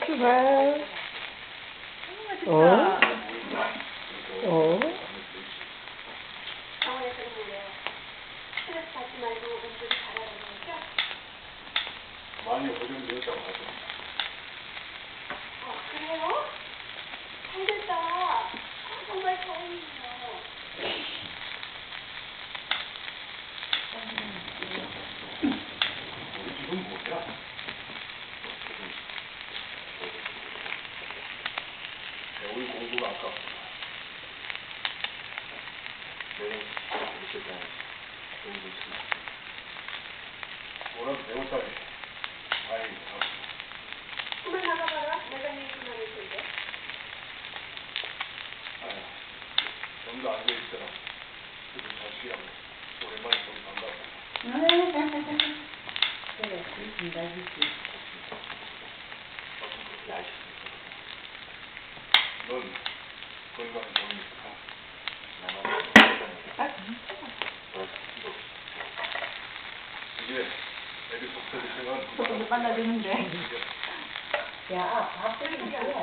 출발. 어? 어? 병원에서는 뭐래요? 스트레스 받지 말고 운동 잘하라는 거죠? 많이 호전되었다고 하죠. 그래요? 잘됐다. 정말 다행이에요. 지금 뭐냐? 우리 공부가 아깝구나. 내일 있을 때 공부 있으면 오늘 배웠다니 다행이다. 그만 나가봐라. 내가 얘기 많을 텐데. 아야, 좀 더 앉아있더라. 그래도 자식이랑 오랜만에 보니 반갑다. 그래, 그렇습니다, 그렇지. 넌 건강 좋으니까 이제 애들 속살이 생각하는 못 만나겠는데. 야, 밥들이 이게 안 돼.